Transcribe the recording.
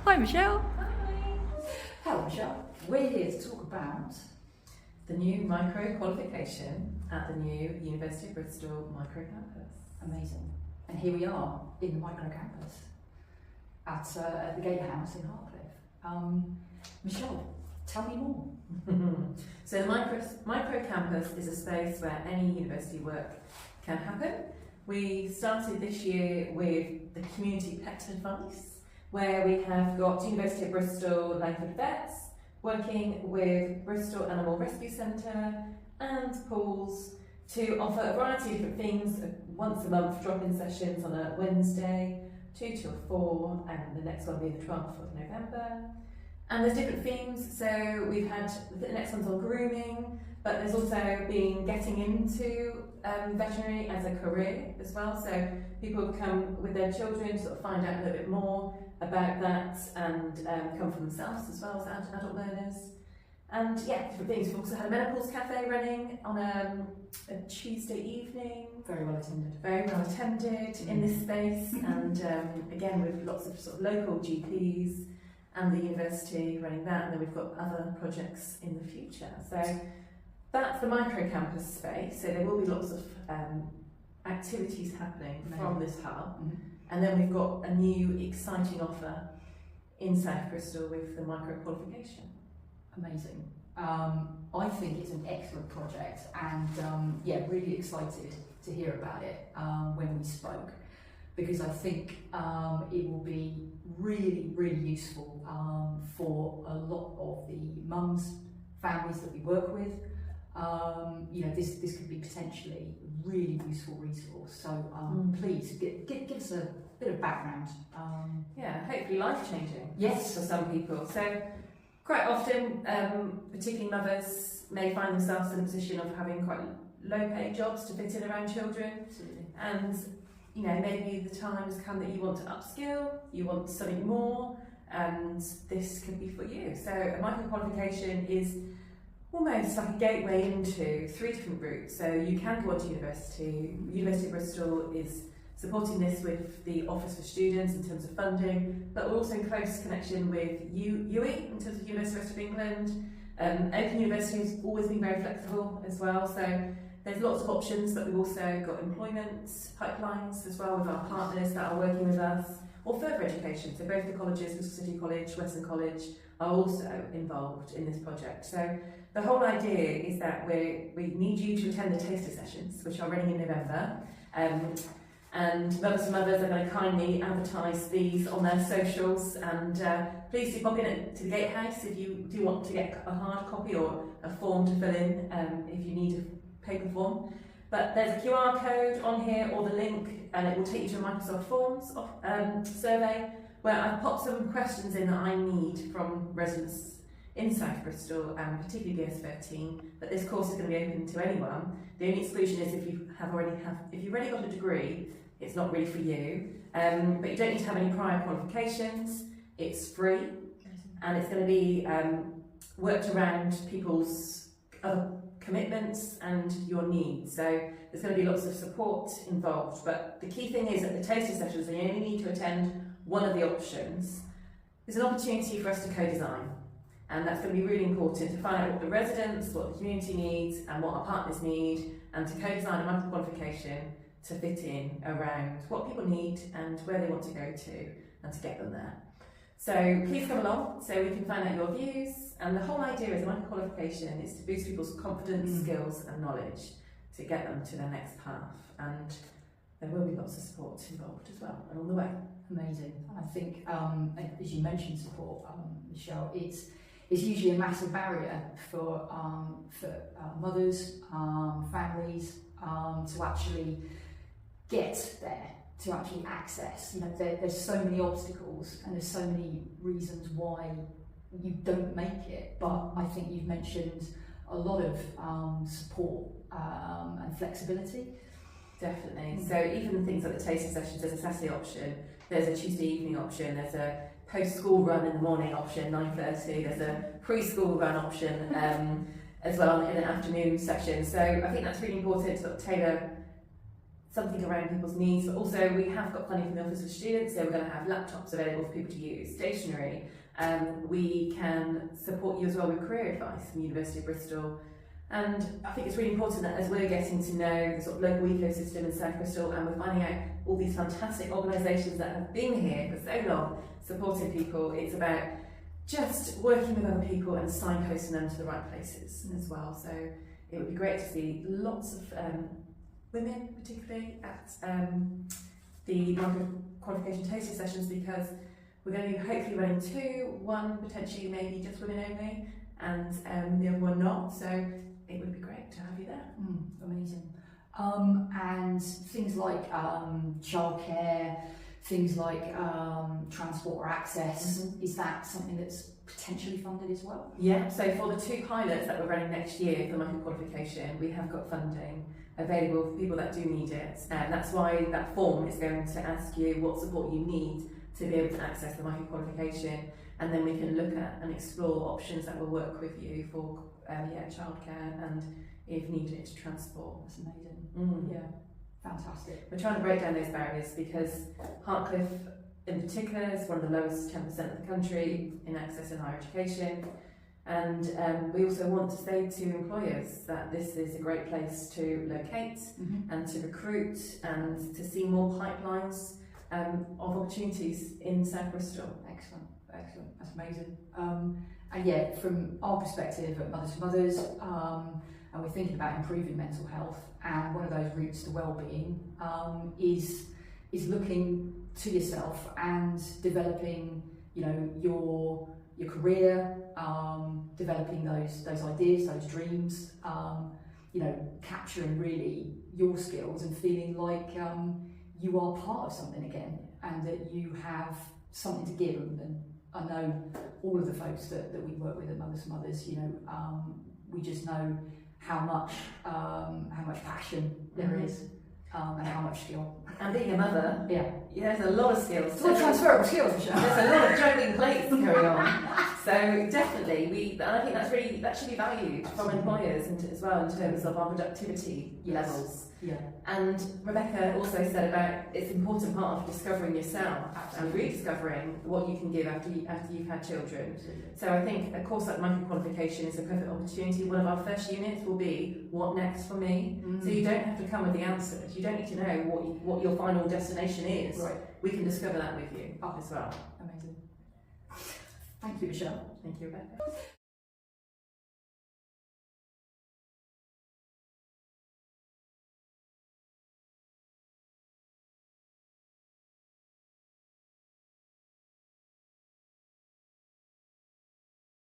Hi Michelle. Hi. Hello Michelle. We're here to talk about the new micro-qualification at the new University of Bristol Micro-Campus. amazing. And here we are in the Micro-Campus at the Gatehouse in Hartcliffe. Michelle, tell me more. So the micro-campus is a space where any university work can happen. We started this year with the community pet advice, where we have got University of Bristol Langford Vets working with Bristol Animal Rescue Centre and pools to offer a variety of different things. Once a month drop-in sessions on a Wednesday, 2 till 4, and the next one will be the 12th of November. And there's different themes, so we've had, the next one's on grooming, but there's also been getting into veterinary as a career as well, so people come with their children to sort of find out a little bit more about that and come for themselves as well as adult learners. And yeah, different things. We've also had a menopause cafe running on a Tuesday evening. Very well attended. Very well attended in this space, and again with lots of sort of local GPs and the university running that, and then we've got other projects in the future. So that's the micro-campus space, so there will be lots of activities happening from this hub. And then we've got a new exciting offer in South Bristol with the micro-qualification. Amazing. I think it's an excellent project, and yeah, really excited to hear about it when we spoke, because I think it will be really, really useful for a lot of the mums, families that we work with. You know, this could be potentially a really useful resource. So please give us a bit of background. Yeah, hopefully life-changing. Yes, for some people. So quite often, particularly mothers may find themselves in a position of having quite low-paid jobs to fit in around children. Absolutely. And you know, maybe the time has come that you want to upskill, you want something more, and this could be for you. So a micro-qualification is almost like a gateway into 3 different routes. So you can go on to university. University of Bristol is supporting this with the Office for Students in terms of funding, but we're also in close connection with UE in terms of University of West of England. Open University has always been very flexible as well, so there's lots of options, but we've also got employment pipelines as well with our partners that are working with us, or further education. So both the colleges, Bristol City College, Western College, are also involved in this project. So the whole idea is that we need you to attend the taster sessions, which are running in November. And Mothers and Mothers are going to kindly advertise these on their socials, and please do pop in to the Gatehouse if you do want to get a hard copy or a form to fill in if you need a paper form. But there's a QR code on here or the link, and it will take you to a Microsoft Forms survey where I've popped some questions in that I need from residents in South Bristol, and particularly BS13, but this course is going to be open to anyone. The only exclusion is if you've already got a degree, it's not really for you, but you don't need to have any prior qualifications. It's free, and it's going to be worked around people's other commitments and your needs. So there's going to be lots of support involved, but the key thing is that the taster sessions, and you only need to attend one of the options, there's an opportunity for us to co-design. And that's going to be really important to find out what the residents, what the community needs, and what our partners need, and to co-design a micro-qualification to fit in around what people need and where they want to go to, and to get them there. So please come along so we can find out your views. And the whole idea is a micro-qualification is to boost people's confidence, skills, and knowledge to get them to their next path. And there will be lots of support involved as well, and on the way. Amazing. I think, as you mentioned support, Michelle, it's usually a massive barrier for mothers, families to actually get there, to actually access. You know, there's so many obstacles and there's so many reasons why you don't make it. But I think you've mentioned a lot of support and flexibility. Definitely. So even things like the taster sessions, there's a Saturday option, there's a Tuesday evening option, there's a post-school run in the morning option, 9:30, there's a pre-school run option as well in an afternoon session. So I think that's really important to sort of tailor something around people's needs, but also we have got funding from the Office for Students, so we're going to have laptops available for people to use, stationery. We can support you as well with career advice from the University of Bristol. And I think it's really important that as we're getting to know the sort of local ecosystem in South Bristol, and we're finding out all these fantastic organisations that have been here for so long supporting people, it's about just working with other people and signposting them to the right places as well. So it would be great to see lots of women particularly at the micro-qualification tasting sessions, because we're going to be hopefully running two, one potentially maybe just women only, and the other one not, so it would be great to have you there. Amazing. And things like childcare, things like transport or access, is that something that's potentially funded as well? Yeah, so for the two pilots that we're running next year for micro-qualification, we have got funding available for people that do need it, and that's why that form is going to ask you what support you need to be able to access the micro-qualification, and then we can look at and explore options that will work with you for childcare and, if needed, transport. That's amazing. Yeah, fantastic. We're trying to break down those barriers, because Hartcliffe in particular is one of the lowest 10% of the country in access in higher education, and we also want to say to employers that this is a great place to locate and to recruit and to see more pipelines of opportunities in South Bristol. Excellent, excellent, that's amazing. And yeah, from our perspective at Mothers for Mothers, and we're thinking about improving mental health, and one of those routes to wellbeing is looking to yourself and developing, your career, developing those ideas, those dreams, capturing really your skills and feeling like you are part of something again, and that you have something to give. And I know all of the folks that we work with at Mothers for Mothers, we just know how much passion there is, and how much skill. And being a mother, there's a lot of skills. It's a lot of transferable skills, Michelle. There's a lot of juggling plates going on. So definitely, and I think that should be valued from employers as well in terms of our productivity levels. Yeah. And Rebecca also said about it's an important part of discovering yourself and rediscovering what you can give after you've had children. Absolutely. So I think a course like micro-qualification is a perfect opportunity. One of our first units will be what next for me. So you don't have to come with the answers. You don't need to know what your final destination is. Right. We can discover that with you as well. Amazing. Thank you, Michelle. Thank you, Rebecca.